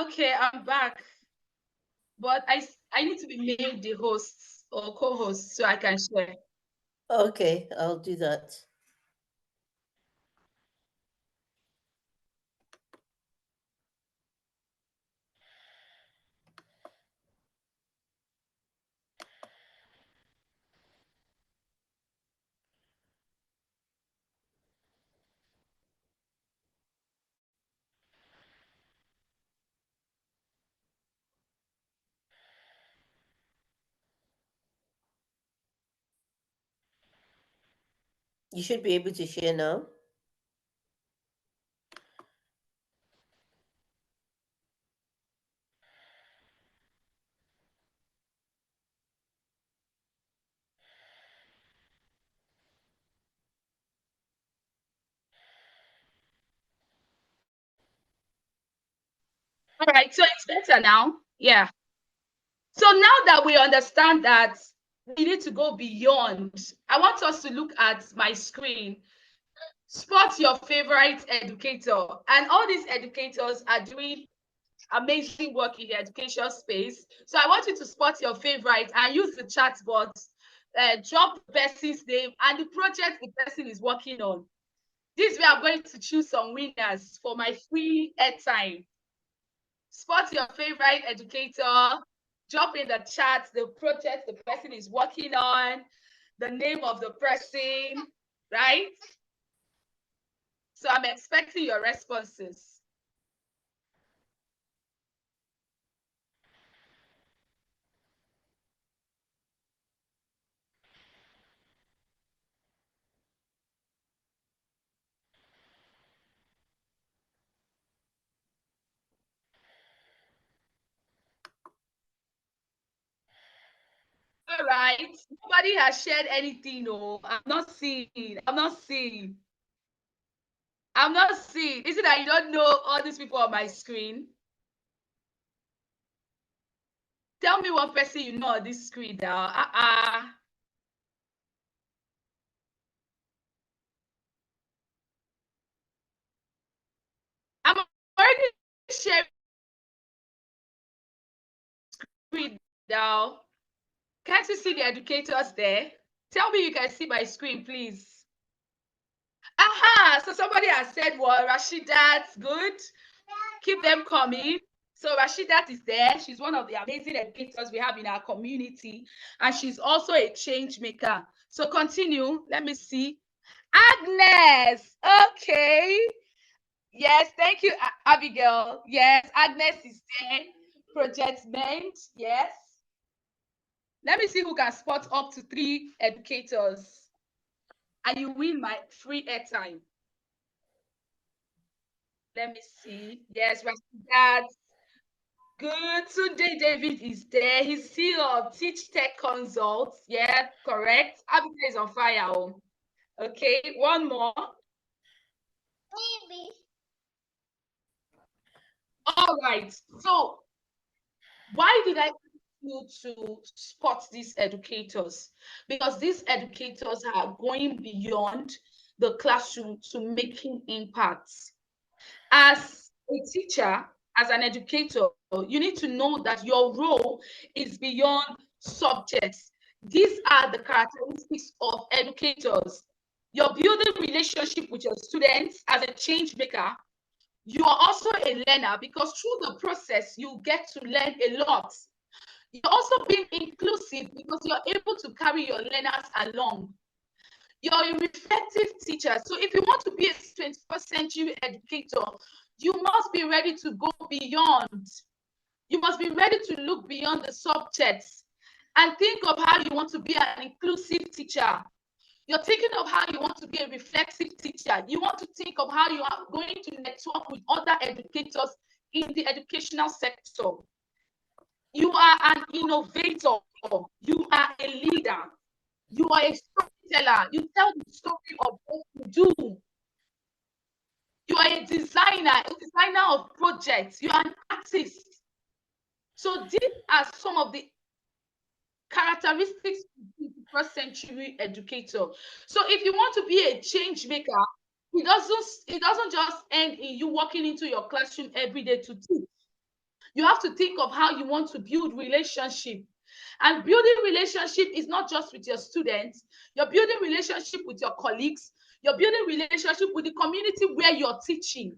Okay, I'm back. But I need to be made the host or co-host so I can share. Okay, I'll do that. You should be able to share now. All right, so it's better now. Yeah. So now that we understand that we need to go beyond, I want us to look at my screen. Spot your favorite educator. And all these educators are doing amazing work in the education space. So I want you to spot your favorite and use the chat box, drop the person's name and the project the person is working on. This way I'm going to choose some winners for my free airtime. Spot your favorite educator, drop in the chat the project the person is working on, the name of the person, right? So I'm expecting your responses. All right. Nobody has shared anything. No, I'm not seeing. I'm not seeing. I'm not seeing. Is it that you don't know all these people on my screen? Tell me one person you know on this screen now. I'm already sharing screen now. Can't you see the educators there? Tell me you can see my screen, please. Aha! So somebody has said, well, Rashidat's good. Keep them coming. So Rashidat is there. She's one of the amazing educators we have in our community. And she's also a change maker. So continue. Let me see. Agnes. Okay. Yes, thank you, Abigail. Yes, Agnes is there. Project Ment. Yes. Let me see who can spot up to 3 educators. And you win my free airtime. Let me see. Yes, Rashidat. Good. Today, David is there. He's CEO of Teach Tech Consults. Yeah, correct. Abigail is on fire. Oh. Okay, one more. Maybe. All right. So, why did I ask you to spot these educators? Because these educators are going beyond the classroom to making impacts. As a teacher, as an educator, you need to know that your role is beyond subjects. These are the characteristics of educators. You're building relationship with your students as a change maker. You are also a learner because through the process, you get to learn a lot. You're also being inclusive because you're able to carry your learners along. You're a reflective teacher. So if you want to be a 21st century educator, you must be ready to go beyond. You must be ready to look beyond the subjects and think of how you want to be an inclusive teacher. You're thinking of how you want to be a reflective teacher. You want to think of how you are going to network with other educators in the educational sector. You are an innovator. You are a leader. You are a storyteller. You tell the story of what you do. You are a designer of projects. You are an artist. So these are some of the characteristics of the 21st century educator. So if you want to be a change maker, it doesn't just end in you walking into your classroom every day to teach. You have to think of how you want to build relationship. And building relationship is not just with your students. You're building relationship with your colleagues. You're building relationship with the community where you're teaching.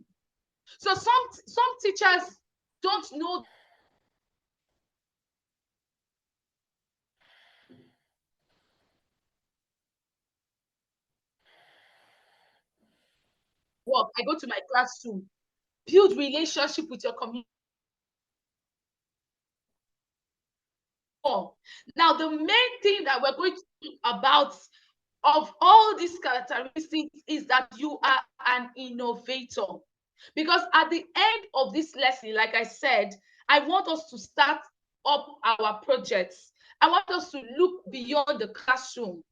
So some teachers don't know work. I go to my classroom. Build relationship with your community. Now, the main thing that we're going to talk about of all these characteristics is that you are an innovator. Because at the end of this lesson, like I said, I want us to start up our projects. I want us to look beyond the classroom.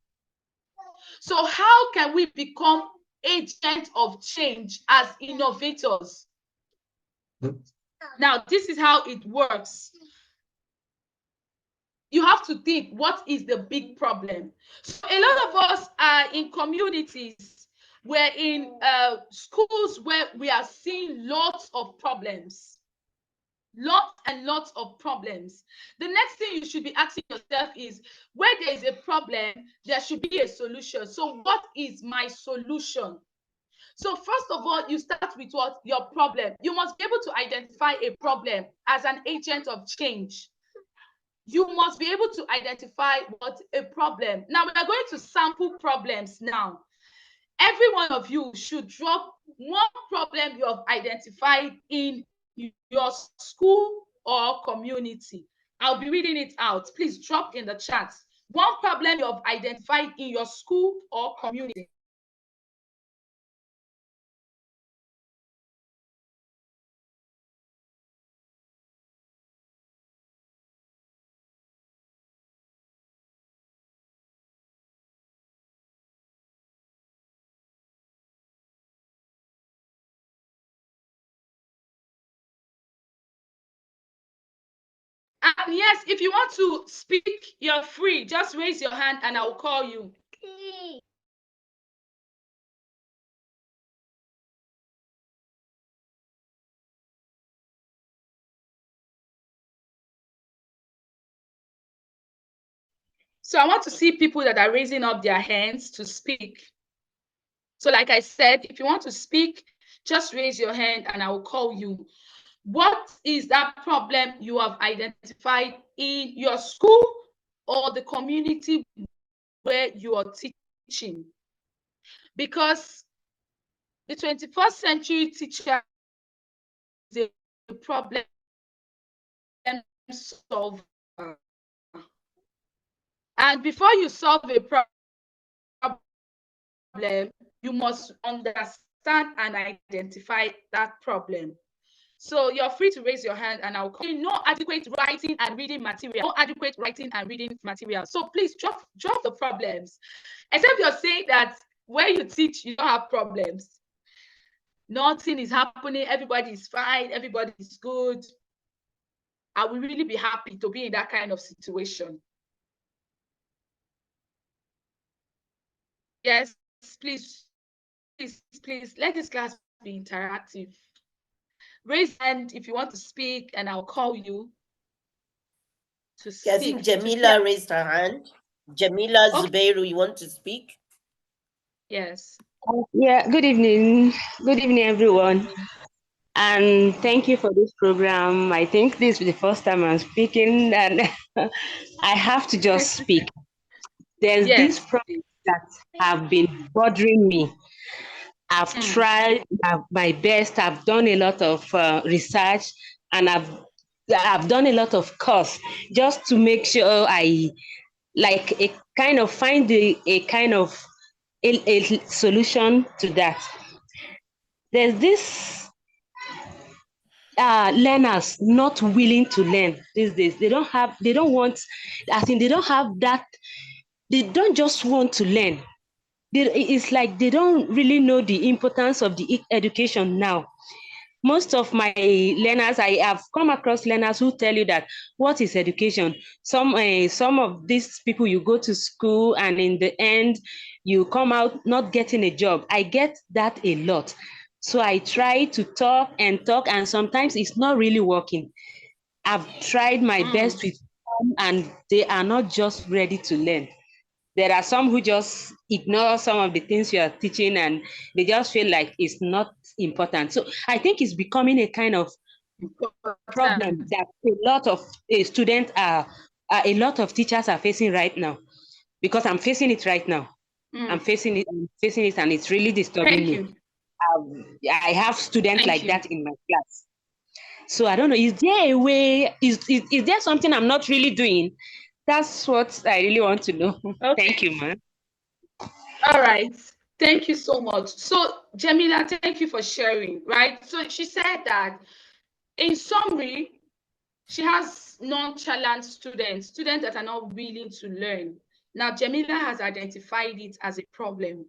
So how can we become agents of change as innovators? Now, this is how it works. You have to think, what is the big problem? So a lot of us are in communities, we're in schools where we are seeing lots of problems. Lots and lots of problems. The next thing you should be asking yourself is, where there is a problem, there should be a solution. So what is my solution? So first of all, you start with what? Your problem. You must be able to identify a problem as an agent of change. You must be able to identify what a problem. Now we are going to sample problems now. Every one of you should drop one problem you have identified in your school or community. I'll be reading it out. Please drop in the chat. One problem you have identified in your school or community. And yes, if you want to speak, you're free. Just raise your hand and I'll call you. So I want to see people that are raising up their hands to speak. So like I said, if you want to speak, just raise your hand and I will call you. What is that problem you have identified in your school or the community where you are teaching? Because the 21st century teacher is a problem solver. And before you solve a problem, you must understand and identify that problem. So you're free to raise your hand and I'll call you. No adequate writing and reading material. No adequate writing and reading material. So please drop the problems. Except you're saying that where you teach, you don't have problems. Nothing is happening. Everybody is fine. Everybody is good. I will really be happy to be in that kind of situation. Yes, please, please, let this class be interactive. Raise hand if you want to speak and I'll call you to speak. I think Jamila raised her hand. Jamila Zubeiru, you want to speak? Yes. Yeah, good evening. Good evening, everyone. And thank you for this program. I think this is the first time I'm speaking, and I have to just speak. There's these problems that have been bothering me. I've tried my best. I've done a lot of research, and I've done a lot of course just to make sure I like a kind of find a kind of a solution to that. There's this learners not willing to learn these days. They don't want, I think they don't have that, they don't just want to learn. It's like they don't really know the importance of the education now. Most of my learners, I have come across learners who tell you that, what is education? Some of these people, you go to school and in the end, you come out not getting a job. I get that a lot. So I try to talk and sometimes it's not really working. I've tried my best with some, and they are not just ready to learn. There are some who just ignore some of the things you are teaching, and they just feel like it's not important. So I think it's becoming a kind of problem Important. that a lot of students a lot of teachers are facing right now, because I'm facing it right now. I'm facing it, and it's really disturbing Thank me. you. I have students Thank like you. that in my class. So I don't know, is there a way, is there something I'm not really doing? That's what I really want to know. Thank Okay. you, man. All right. Thank you so much. So, Jamila, thank you for sharing, right? So she said that in summary, she has nonchalant students that are not willing to learn. Now, Jamila has identified it as a problem.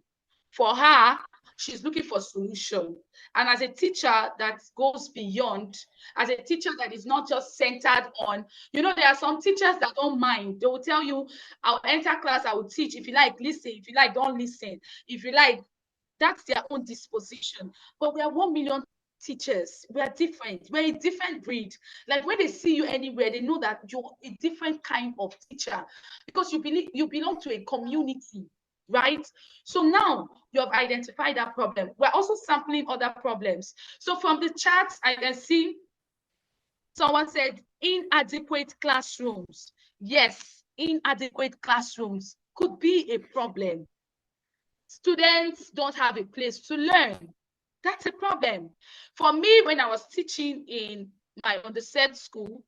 For her, she's looking for solution. And as a teacher that goes beyond, as a teacher that is not just centered on, there are some teachers that don't mind. They will tell you, I'll enter class, I will teach. If you like, listen. If you like, don't listen. If you like, that's their own disposition. But we are 1 million teachers. We are different. We're a different breed. Like when they see you anywhere, they know that you're a different kind of teacher because you belong to a community, right? So now you have identified that problem. We're also sampling other problems. So from the charts, I can see someone said inadequate classrooms. Yes, inadequate classrooms could be a problem. Students don't have a place to learn. That's a problem. For me, when I was teaching in my underserved school,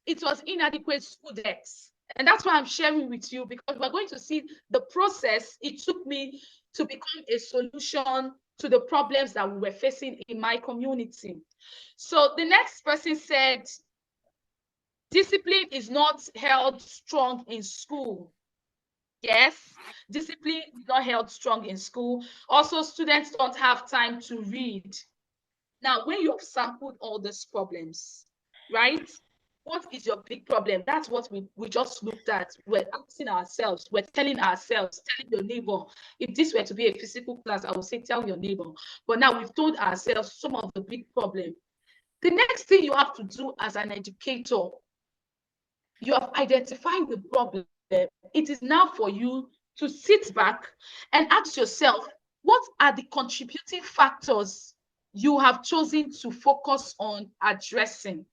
it was inadequate school desks. And that's why I'm sharing with you, because we're going to see the process it took me to become a solution to the problems that we were facing in my community. So the next person said, discipline is not held strong in school. Yes, discipline is not held strong in school. Also, students don't have time to read. Now, when you have sampled all these problems, right? What is your big problem? That's what we just looked at. We're asking ourselves, we're telling ourselves, telling your neighbor. If this were to be a physical class, I would say tell your neighbor. But now we've told ourselves some of the big problems. The next thing you have to do as an educator, you have identified the problem. It is now for you to sit back and ask yourself, what are the contributing factors you have chosen to focus on addressing?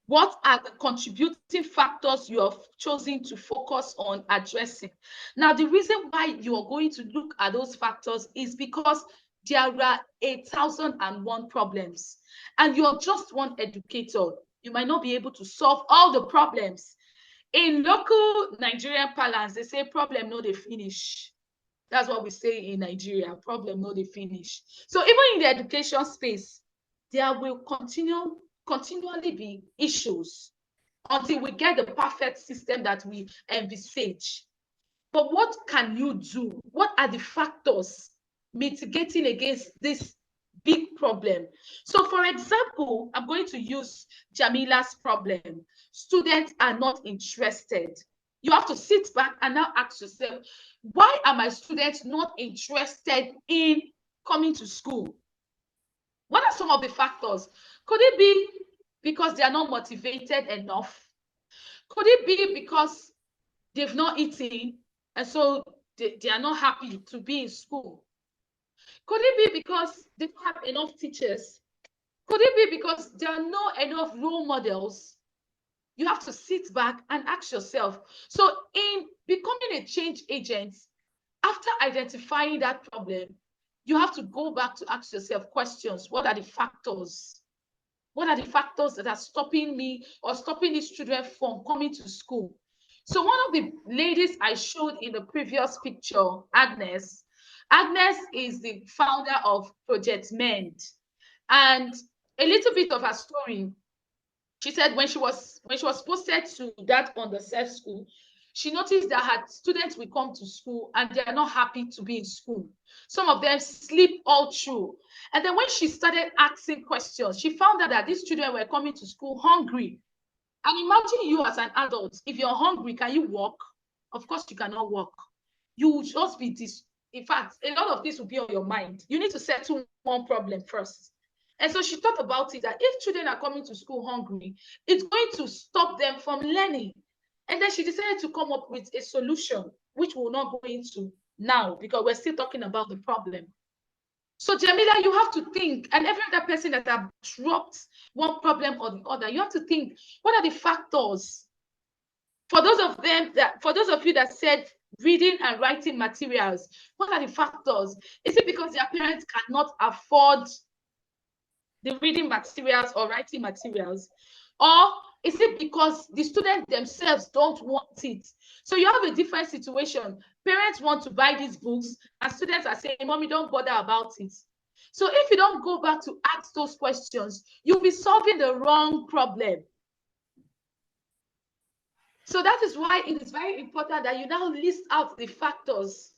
What are the contributing factors you have chosen to focus on addressing? Now, the reason why you are going to look at those factors is because there are 1,001 problems, and you're just one educator. You might not be able to solve all the problems. In local Nigerian parlance, they say problem no dey finish. That's what we say in Nigeria, problem no dey finish. So even in the education space, there will continually be issues until we get the perfect system that we envisage. But what can you do? What are the factors mitigating against this big problem? So, for example, I'm going to use Jamila's problem. Students are not interested. You have to sit back and now ask yourself, why are my students not interested in coming to school? What are some of the factors? Could it be because they are not motivated enough? Could it be because they've not eaten and so they are not happy to be in school? Could it be because they don't have enough teachers? Could it be because there are not enough role models? You have to sit back and ask yourself. So, in becoming a change agent, after identifying that problem, you have to go back to ask yourself questions. What are the factors? What are the factors that are stopping me or stopping these children from coming to school? So one of the ladies I showed in the previous picture, Agnes is the founder of Project Mend. And a little bit of her story, she said when she was posted to that underserved school, she noticed that her students will come to school and they are not happy to be in school. Some of them sleep all through. And then when she started asking questions, she found out that these children were coming to school hungry. And imagine you as an adult, if you're hungry, can you walk? Of course, you cannot walk. You will just be this. In fact, a lot of this will be on your mind. You need to settle one problem first. And so she thought about it, that if children are coming to school hungry, it's going to stop them from learning. And then she decided to come up with a solution, which we'll not go into now because we're still talking about the problem. So Jamila, you have to think, and every other person that have dropped one problem or the other, you have to think, what are the factors? For those of you that said reading and writing materials, what are the factors? Is it because their parents cannot afford the reading materials or writing materials? Or is it because the students themselves don't want it? So you have a different situation. Parents want to buy these books and students are saying, Mommy, don't bother about it. So if you don't go back to ask those questions, you'll be solving the wrong problem. So that is why it is very important that you now list out the factors.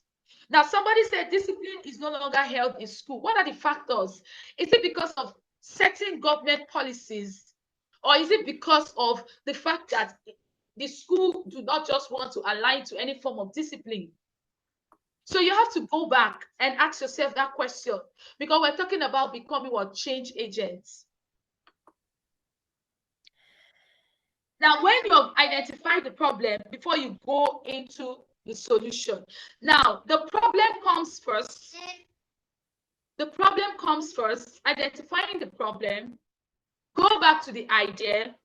Now, somebody said discipline is no longer held in school. What are the factors? Is it because of certain government policies? Or is it because of the fact that the school do not just want to align to any form of discipline? So you have to go back and ask yourself that question, because we're talking about becoming what? Change agents. Now, when you have identified the problem, before you go into the solution. Now, the problem comes first. The problem comes first, identifying the problem, go back to the idea,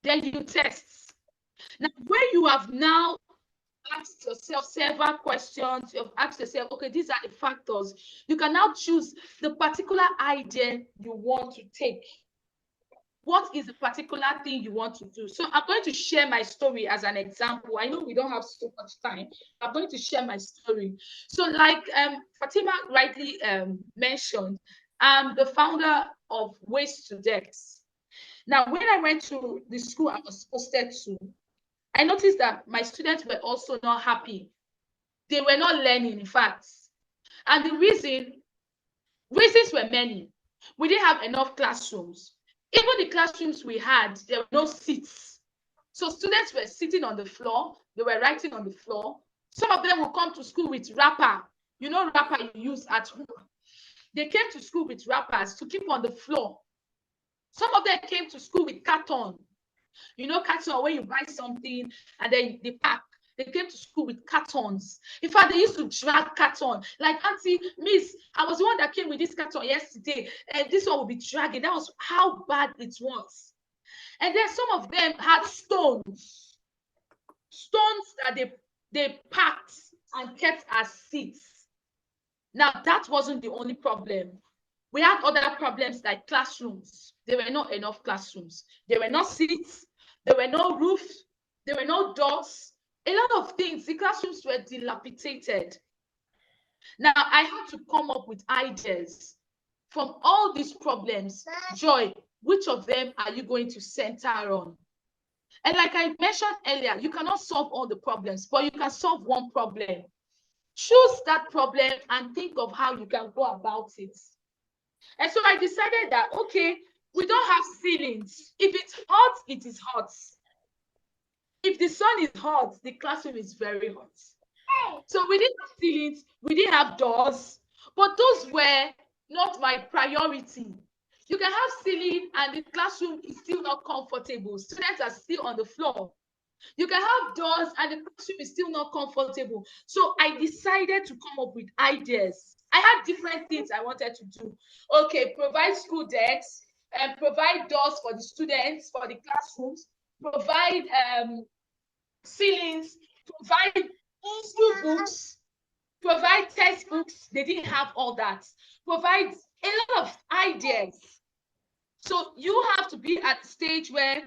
then you test. Now, when you have now asked yourself several questions, you've asked yourself, okay, these are the factors, you can now choose the particular idea you want to take. What is the particular thing you want to do? So I'm going to share my story as an example. I know we don't have so much time. I'm going to share my story. So like Fatima rightly mentioned, I'm the founder of Waste to Dex. Now, when I went to the school I was posted to, I noticed that my students were also not happy. They were not learning, in fact. And the reasons were many. We didn't have enough classrooms. Even the classrooms we had, there were no seats. So students were sitting on the floor. They were writing on the floor. Some of them will come to school with wrapper. You know, wrapper you use at home. They came to school with wrappers to keep on the floor. Some of them came to school with carton. You know, carton, when you buy something and then they pack. They came to school with cartons. In fact, they used to drag carton. Like, Auntie, Miss, I was the one that came with this carton yesterday, and this one will be dragging. That was how bad it was. And then some of them had stones that they packed and kept as seats. Now, that wasn't the only problem. We had other problems like classrooms. There were not enough classrooms. There were no seats. There were no roofs. There were no doors. A lot of things. The classrooms were dilapidated. Now, I had to come up with ideas from all these problems. Joy, which of them are you going to center on? And like I mentioned earlier, you cannot solve all the problems, but you can solve one problem. Choose that problem and think of how you can go about it. And so I decided that, okay, we don't have ceilings. If it's hot, it is hot. If the sun is hot, the classroom is very hot. So we didn't have ceilings, we didn't have doors, but those were not my priority. You can have ceiling and the classroom is still not comfortable. Students are still on the floor. You can have doors and the classroom is still not comfortable. So I decided to come up with ideas. I had different things I wanted to do. Okay, provide school desks and provide doors for the students, for the classrooms, provide ceilings, provide school books, provide textbooks. They didn't have all that. Provide a lot of ideas. So you have to be at the stage where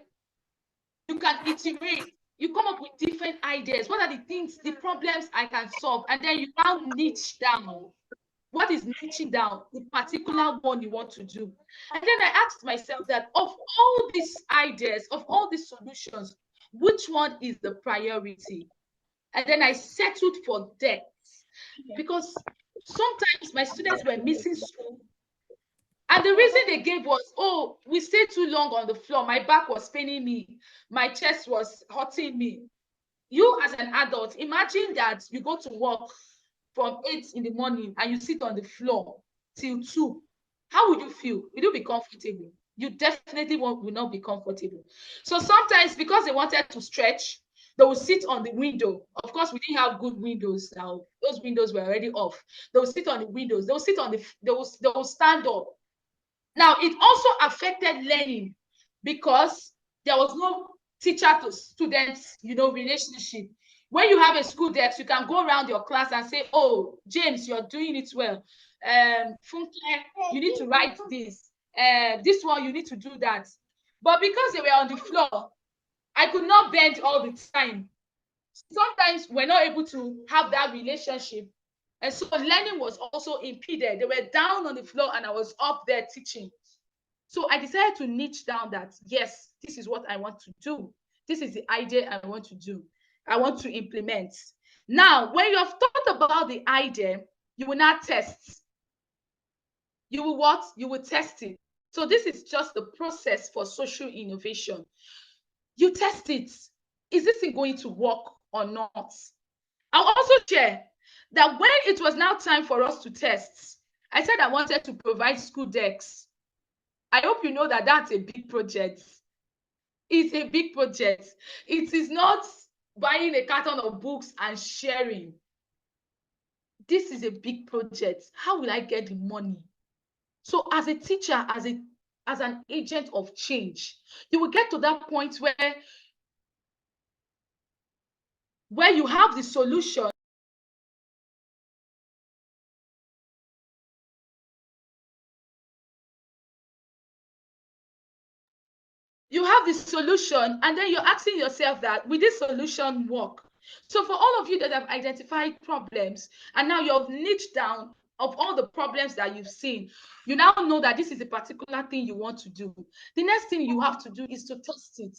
you can iterate. You come up with different ideas. What are the things, the problems I can solve? And then you now niche down. What is niching down? The particular one you want to do. And then I asked myself that of all these ideas, of all these solutions, which one is the priority? And then I settled for depth, because sometimes my students were missing school. And the reason they gave was, oh, we stayed too long on the floor. My back was paining me. My chest was hurting me. You as an adult, imagine that you go to work from 8 in the morning and you sit on the floor till 2. how would you feel? Will you be comfortable? You definitely will not be comfortable. So sometimes, because they wanted to stretch, they will sit on the window. Of course, we didn't have good windows now. Those windows were already off. They will sit on the windows. They will sit on they will stand up. Now, it also affected learning because there was no teacher to students, relationship. When you have a school desk, you can go around your class and say, oh, James, you're doing it well. Funke, you need to write this. This one, you need to do that. But because they were on the floor, I could not bend all the time. Sometimes we're not able to have that relationship. And so learning was also impeded. They were down on the floor and I was up there teaching. So I decided to niche down that, yes, this is what I want to do. This is the idea I want to do. I want to implement. Now, when you have thought about the idea, you will not test. You will what? You will test it. So this is just the process for social innovation. You test it. Is this thing going to work or not? I'll also share that when it was now time for us to test, I said I wanted to provide school decks. I hope you know that that's a big project. It's a big project. It is not buying a carton of books and sharing. This is a big project. How will I get the money? So as a teacher, as an agent of change, you will get to that point where you have the solution. You have the solution, and then you're asking yourself that, will this solution work? So for all of you that have identified problems, and now you've niched down of all the problems that you've seen, you now know that this is a particular thing you want to do. The next thing you have to do is to test it.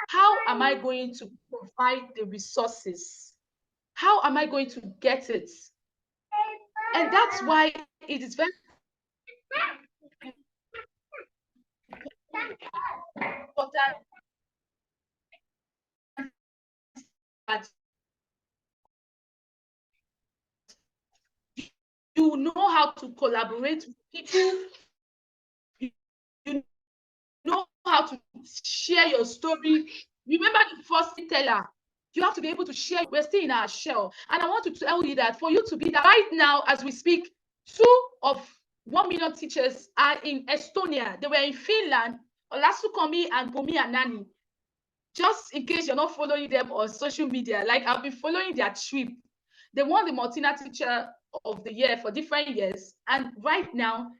How am I going to provide the resources? How am I going to get it? And that's why it is very important that you know how to collaborate with people. You know how to share your story. Remember the first teller. You have to be able to share. We're still in our shell. And I want to tell you that for you to be that right now, as we speak, 2 of 1 million teachers are in Estonia. They were in Finland, Olasukomi and Bumi and Nani. Just in case you're not following them on social media, like I've been following their trip. They won the Martina Teacher of the Year for different years. And right now,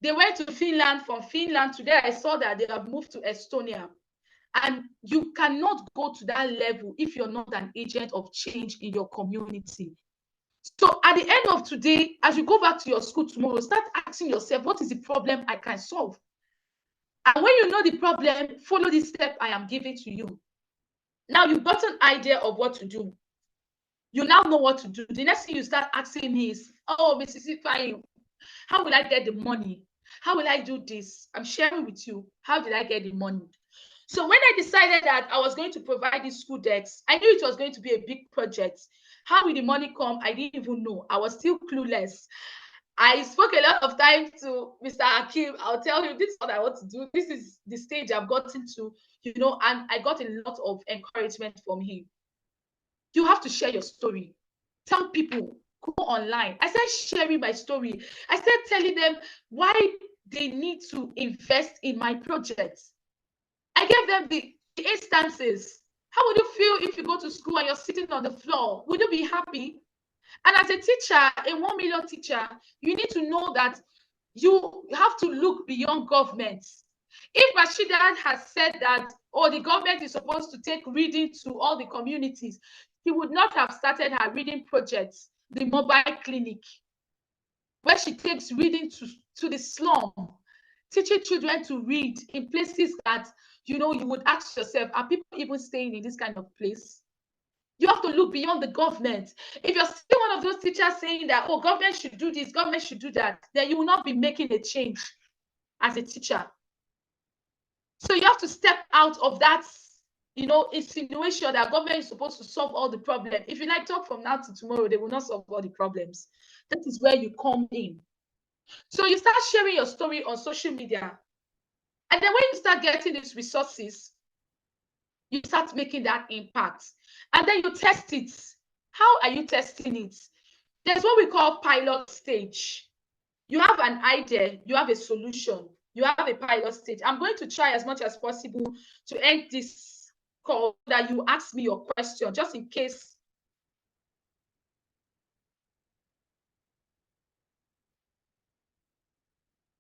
they went to Finland. From Finland, today I saw that they have moved to Estonia. And you cannot go to that level if you're not an agent of change in your community. So at the end of today, as you go back to your school tomorrow, start asking yourself, what is the problem I can solve? And when you know the problem, follow the step I am giving to you. Now you've got an idea of what to do. You now know what to do. The next thing you start asking me is, oh, Mrs. Ifeanyi, how will I get the money? How will I do this? I'm sharing with you. How did I get the money? So when I decided that I was going to provide these school decks, I knew it was going to be a big project. How will the money come? I didn't even know. I was still clueless. I spoke a lot of time to Mr. Hakim. I'll tell him, this is what I want to do. This is the stage I've gotten to, and I got a lot of encouragement from him. You have to share your story. Tell people, go online. I started sharing my story. I started telling them why they need to invest in my project. I gave them the instances. How would you feel if you go to school and you're sitting on the floor? Would you be happy? And as a teacher, a 1 million teacher, you need to know that you have to look beyond government. If Rashida has said that, oh, the government is supposed to take reading to all the communities, he would not have started her reading project, the mobile clinic, where she takes reading to the slum, teaching children to read in places that, you would ask yourself, are people even staying in this kind of place? You have to look beyond the government. If you're still one of those teachers saying that, oh, government should do this, government should do that, then you will not be making a change as a teacher. So you have to step out of that, insinuation that government is supposed to solve all the problems. If you like talk from now to tomorrow, they will not solve all the problems. That is where you come in. So you start sharing your story on social media. And then when you start getting these resources, you start making that impact. And then you test it. How are you testing it? There's what we call pilot stage. You have an idea, you have a solution, you have a pilot stage. I'm going to try as much as possible to end this call that you ask me your question, just in case.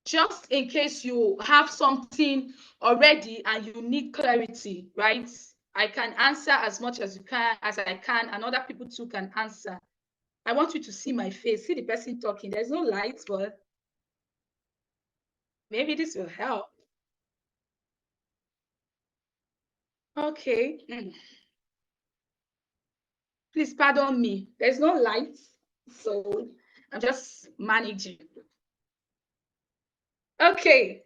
Just in case you have something already and you need clarity, right? I can answer as much as I can, and other people too can answer. I want you to see my face, see the person talking. There's no lights, but maybe this will help. Okay. Please pardon me. There's no lights, so I'm just managing. Okay.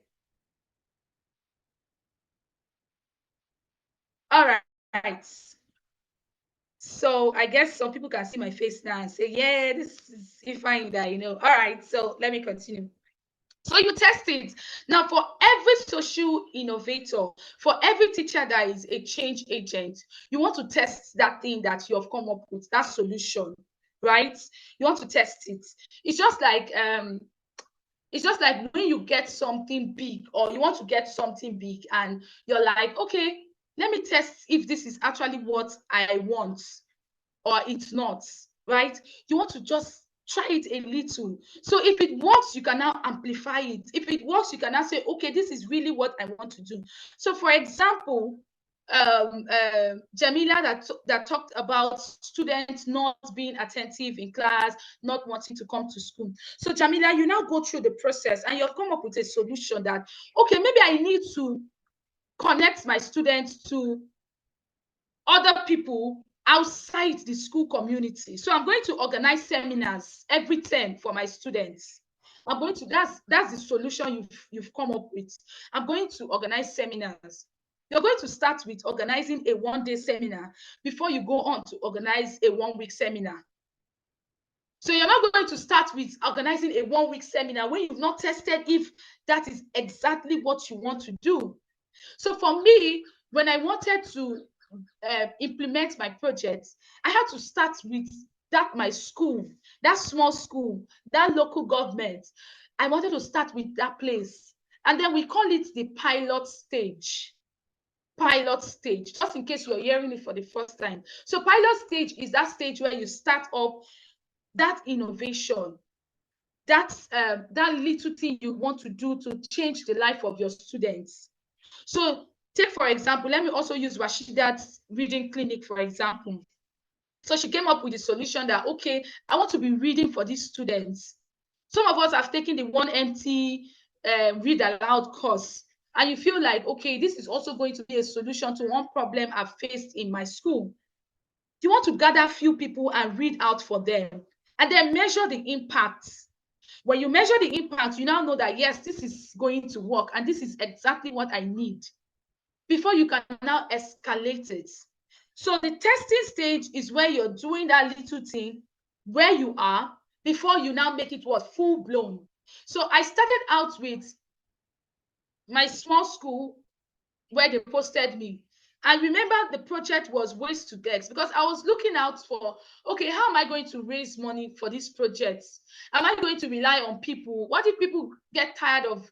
All right. So I guess some people can see my face now and say, yeah, this is Ifeanyi that you know. All right. So let me continue. So you test it. Now, for every social innovator, for every teacher that is a change agent, you want to test that thing that you have come up with, that solution, right? You want to test it. It's just like when you get something big, or you want to get something big and you're like, okay, let me test if this is actually what I want or it's not, right? You want to just try it a little. So if it works, you can now amplify it. If it works, you can now say, okay, this is really what I want to do. So for example, Jamila that talked about students not being attentive in class, not wanting to come to school. So Jamila, you now go through the process and you've come up with a solution that, okay, maybe I need to connect my students to other people outside the school community. So I'm going to organize seminars every term for my students. I'm going to, that's the solution you've come up with. I'm going to organize seminars. You're going to start with organizing a one-day seminar before you go on to organize a one-week seminar. So you're not going to start with organizing a one-week seminar when you've not tested if that is exactly what you want to do. So for me, when I wanted to implement my project, I had to start with that my school, that small school, that local government. I wanted to start with that place. And then we call it the pilot stage. Pilot stage, just in case you're hearing it for the first time. So pilot stage is that stage where you start up that innovation, that little thing you want to do to change the life of your students. So take, for example, let me also use Rashida's reading clinic, for example. So she came up with a solution that, okay, I want to be reading for these students. Some of us have taken the 1MT read aloud course, and you feel like, okay, this is also going to be a solution to one problem I've faced in my school. You want to gather a few people and read out for them, and then measure the impact. When you measure the impact, you now know that, yes, this is going to work, and this is exactly what I need, before you can now escalate it. So the testing stage is where you're doing that little thing where you are before you now make it what, full blown. So I started out with my small school where they posted me. And remember, the project was waste to Gex, because I was looking out for, okay, how am I going to raise money for these projects? Am I going to rely on people? What if people get tired of,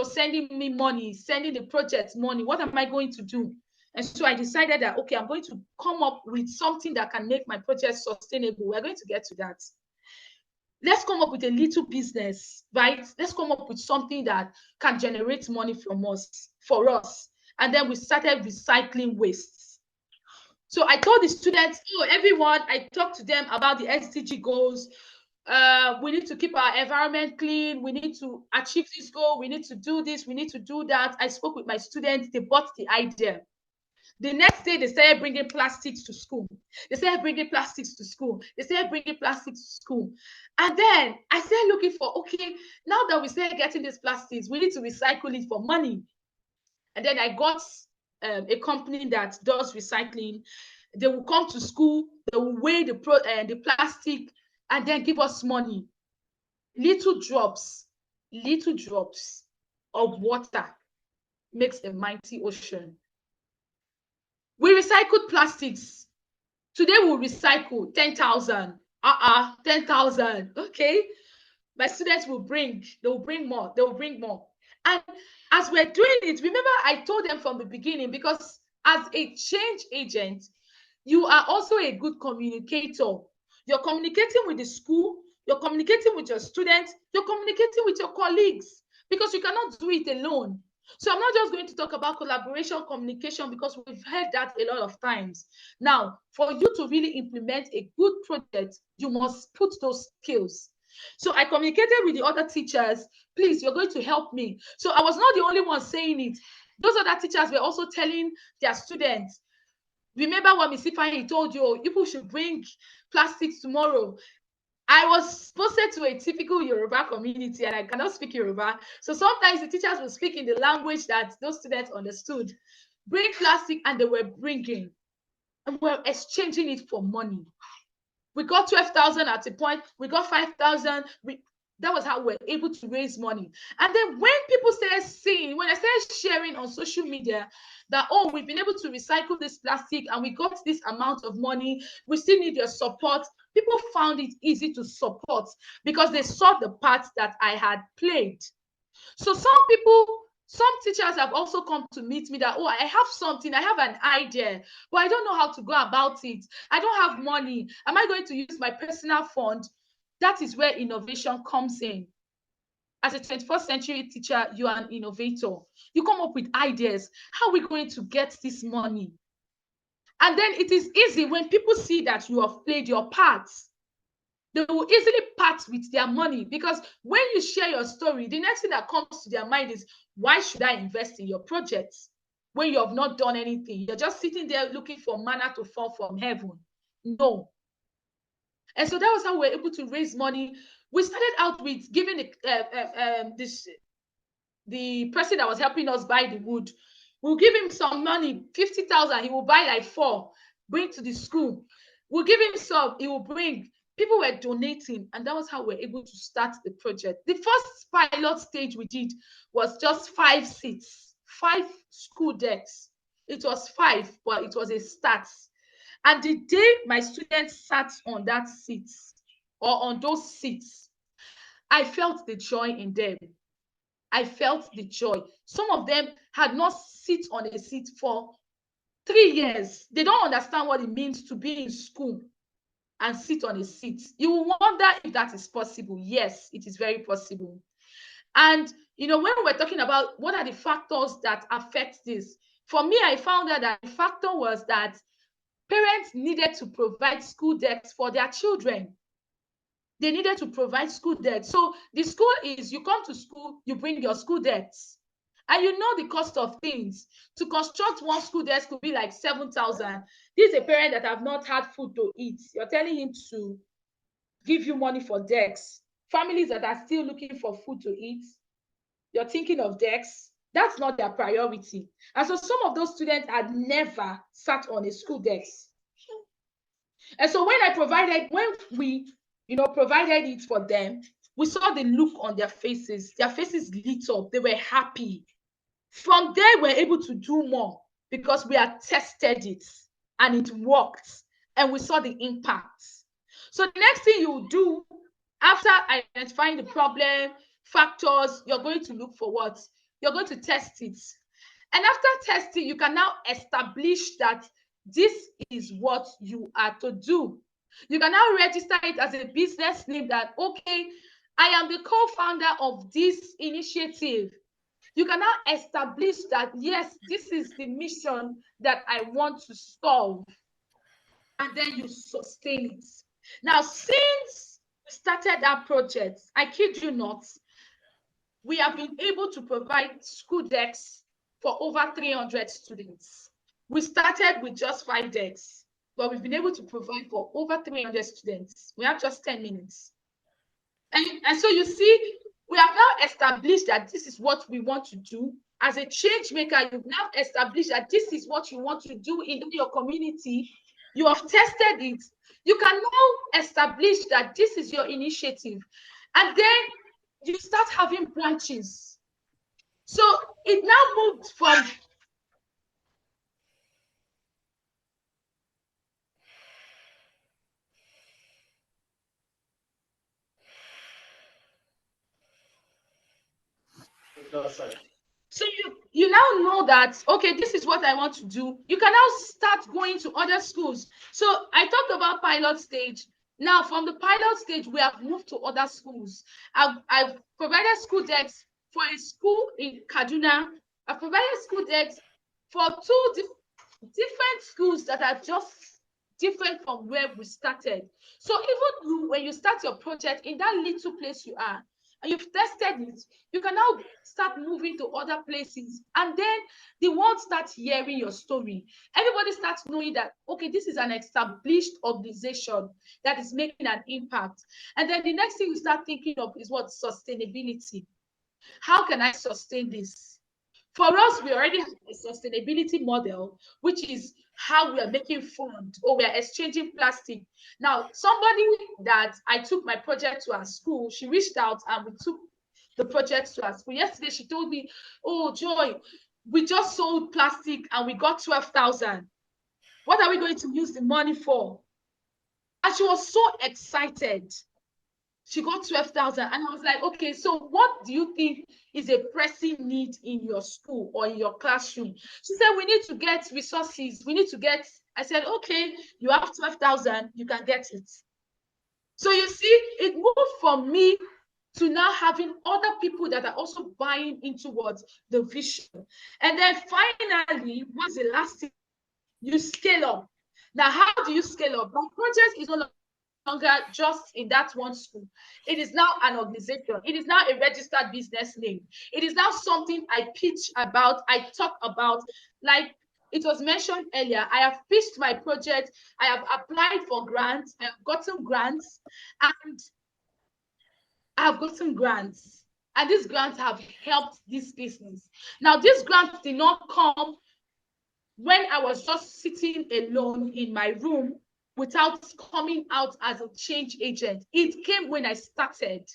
sending me money, sending the project money? What am I going to do? And so I decided that, okay, I'm going to come up with something that can make my project sustainable. We're going to get to that. Let's come up with a little business, right? Let's come up with something that can generate money for us. And then we started recycling wastes. So I told the students, oh, everyone, I talked to them about the SDG goals. We need to keep our environment clean. We need to achieve this goal. We need to do this. We need to do that. I spoke with my students. They bought the idea. The next day, they started bringing plastics to school. They started bringing plastics to school. They started bringing plastics to school. And then I started looking for, okay, now that we started getting these plastics, we need to recycle it for money. And then I got a company that does recycling. They will come to school, they will weigh the plastic, and then give us money. Little drops. little drops of water makes a mighty ocean. We recycled plastics. Today we'll recycle 10,000. 10,000. Okay. My students will bring, they will bring more. They will bring more. And as we're doing it, remember I told them from the beginning, because as a change agent, you are also a good communicator. You're communicating with the school, you're communicating with your students, you're communicating with your colleagues, because you cannot do it alone. So I'm not just going to talk about collaboration, communication, because we've heard that a lot of times. Now, for you to really implement a good project, you must put those skills. So I communicated with the other teachers, please, you're going to help me. So I was not the only one saying it. Those other teachers were also telling their students, remember what Miss Ifeanyi told you, people should bring plastics tomorrow. I was posted to a typical Yoruba community and I cannot speak Yoruba. So sometimes the teachers will speak in the language that those students understood. Bring plastic, and they were bringing. And we're exchanging it for money. We got 12,000 at a point. We got 5,000. That was how we're able to raise money. And then when people started seeing, when I started sharing on social media that, oh, we've been able to recycle this plastic and we got this amount of money, we still need your support. People found it easy to support because they saw the part that I had played. So some teachers have also come to meet me that, oh, I have something, I have an idea, but I don't know how to go about it. I don't have money. Am I going to use my personal fund? That is where innovation comes in. As a 21st century teacher, you are an innovator. You come up with ideas. How are we going to get this money? And then it is easy when people see that you have played your part. They will easily part with their money, because when you share your story, the next thing that comes to their mind is, why should I invest in your projects when you have not done anything? You're just sitting there looking for manna to fall from heaven. No. And so that was how we were able to raise money. We started out with giving the person that was helping us buy the wood. We'll give him some money, 50,000. He will buy like 4, bring to the school. We'll give him some, he will bring. People were donating, and that was how we were able to start the project. The first pilot stage we did was just 5 seats, 5 school decks. It was 5, but it was a start. And the day my students sat on that seat or on those seats, I felt the joy in them. I felt the joy. Some of them had not sit on a seat for 3 years. They don't understand what it means to be in school and sit on a seat. You will wonder if that is possible. Yes, it is very possible. And, when we're talking about what are the factors that affect this, for me, I found out that the factor was that parents needed to provide school decks for their children. They needed to provide school decks. So the school is, you come to school, you bring your school decks. And you know the cost of things. To construct one school desk could be like 7,000. This is a parent that have not had food to eat. You're telling him to give you money for decks. Families that are still looking for food to eat, you're thinking of decks. That's not their priority. And so some of those students had never sat on a school desk. And so when we provided it for them, we saw the look on their faces. Their faces lit up. They were happy. From there, we're able to do more because we had tested it and it worked and we saw the impact. So the next thing you do after identifying the problem, factors, you're going to look for what? You're going to test it. And after testing, you can now establish that this is what you are to do. You can now register it as a business name that, okay, I am the co-founder of this initiative. You can now establish that, yes, this is the mission that I want to solve. And then you sustain it. Now, since we started that project, I kid you not, we have been able to provide school decks for over 300 students. We started with just 5 decks, but we've been able to provide for over 300 students. We have just 10 minutes. And so you see, we have now established that this is what we want to do. As a change maker, you've now established that this is what you want to do in your community. You have tested it. You can now establish that this is your initiative. And then you start having branches. So it now moved from so you now know that, okay, this is what I want to do. You can now start going to other schools. So I talked about pilot stage. Now from the pilot stage, we have moved to other schools. I've provided school decks for a school in Kaduna. I've provided school decks for two different schools that are just different from where we started. So even you, when you start your project in that little place you are, and you've tested it, you can now start moving to other places. And then the world starts hearing your story. Everybody starts knowing that, okay, this is an established organization that is making an impact. And then the next thing you start thinking of is what? Sustainability. How can I sustain this? For us, we already have a sustainability model, which is how we are making food or we are exchanging plastic. Now, somebody that I took my project to our school, she reached out and we took the project to our school. Yesterday, she told me, oh, Joy, we just sold plastic and we got 12,000. What are we going to use the money for? And she was so excited. She got 12,000. And I was like, okay, so what do you think is a pressing need in your school or in your classroom? She said, we need to get resources. We need to get, I said, okay, you have 12,000, you can get it. So you see, it moved from me to now having other people that are also buying into what the vision. And then finally, what's the last thing? You scale up. Now, how do you scale up? My project is no longer just in that one school. It is now an organization. It is now a registered business name. It is now something I pitch about, I talk about. Like it was mentioned earlier, I have pitched my project, I have applied for grants, I have gotten grants, and I have gotten grants. And these grants have helped this business. Now, these grants did not come when I was just sitting alone in my room without coming out as a change agent. It came when I started.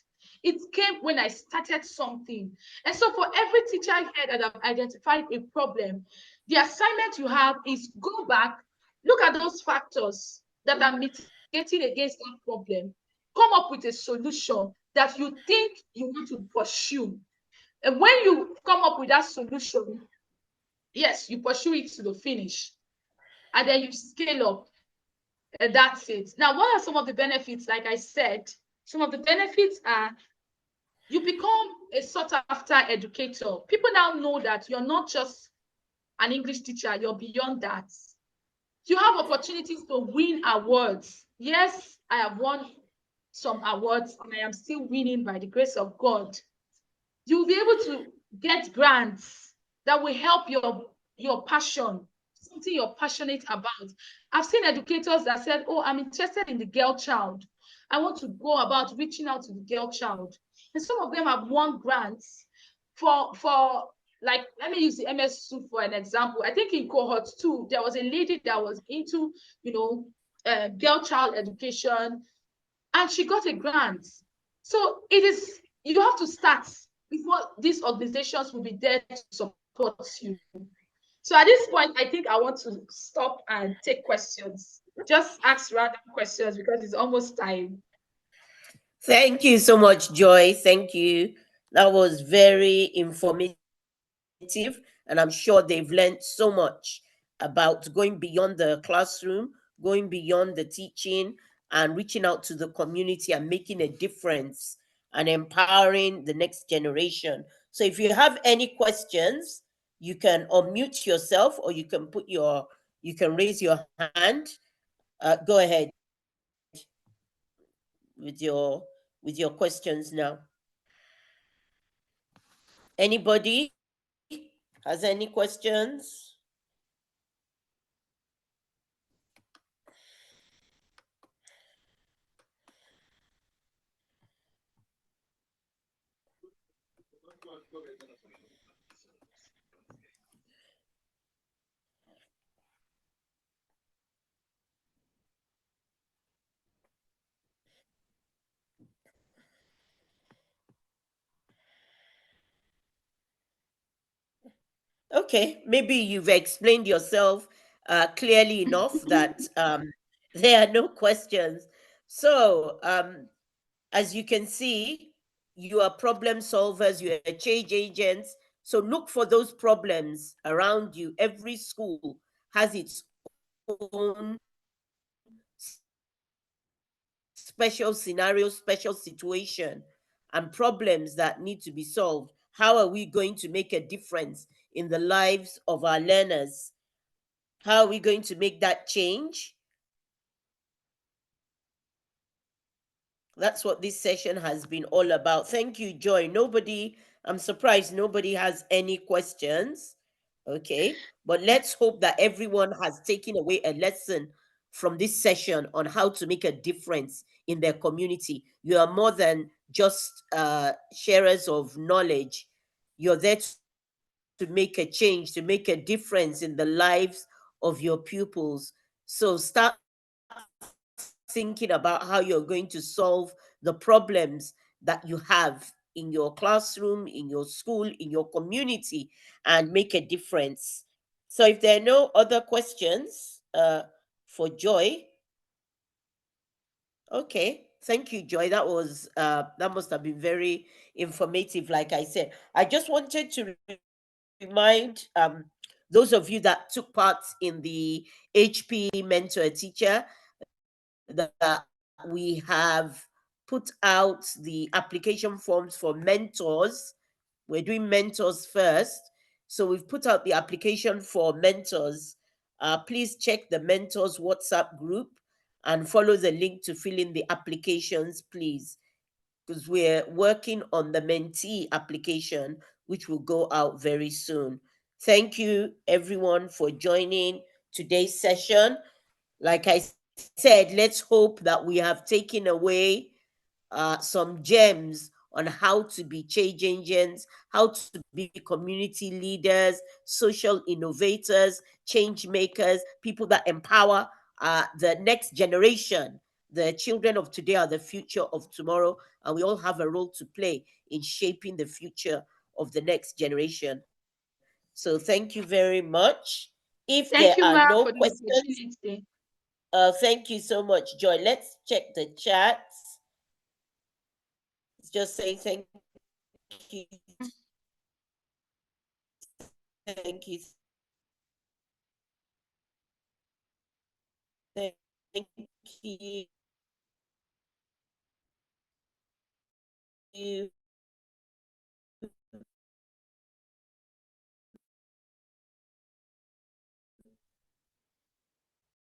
It came when I started something. And so for every teacher here that have identified a problem, the assignment you have is go back, look at those factors that are mitigating against that problem, come up with a solution that you think you want to pursue. And when you come up with that solution, yes, you pursue it to the finish, and then you scale up, and that's it. Now, what are some of the benefits? Like I said, some of the benefits are you become a sought after educator. People now know that you're not just an English teacher, you're beyond that. You have opportunities to win awards. Yes, I have won some awards and I am still winning by the grace of God. You'll be able to get grants that will help your passion, something you're passionate about. I've seen educators that said, oh, I'm interested in the girl child. I want to go about reaching out to the girl child. And some of them have won grants for like, let me use the MSU for an example. I think in cohort 2, there was a lady that was into, girl child education, and she got a grant. So it is, you have to start before these organizations will be there to support you. So at this point, I think I want to stop and take questions. Just ask random questions because it's almost time. Thank you so much, Joy. Thank you. That was very informative, and I'm sure they've learned so much about going beyond the classroom, going beyond the teaching, and reaching out to the community and making a difference and empowering the next generation. So if you have any questions, you can unmute yourself or you can raise your hand. Go ahead with your questions now. Anybody has any questions? Okay, maybe you've explained yourself clearly enough that there are no questions. So, as you can see, you are problem solvers, you are change agents. So look for those problems around you. Every school has its own special scenario, special situation, and problems that need to be solved. How are we going to make a difference in the lives of our learners? How are we going to make that change? That's what this session has been all about. Thank you, Joy. I'm surprised nobody has any questions. Okay. But let's hope that everyone has taken away a lesson from this session on how to make a difference in their community. You are more than just sharers of knowledge. You're there to make a change, to make a difference in the lives of your pupils. So start thinking about how you're going to solve the problems that you have in your classroom, in your school, in your community, and make a difference. So if there are no other questions for Joy, okay. Thank you, Joy. That must have been very informative. Like I said, I just wanted to remind those of you that took part in the HP Mentor Teacher that we have put out the application forms for mentors. We're doing mentors first. So we've put out the application for mentors. Please check the mentors WhatsApp group and follow the link to fill in the applications, please, because we're working on the mentee application, which will go out very soon. Thank you, everyone, for joining today's session. Like I said, let's hope that we have taken away some gems on how to be change agents, how to be community leaders, social innovators, change makers, people that empower the next generation. The children of today are the future of tomorrow, and we all have a role to play in shaping the future of the next generation. So, thank you very much. If there are Thank you, no Ma, for the questions, opportunity. thank you so much, Joy. Let's check the chats. It's just saying thank you, thank you, thank you.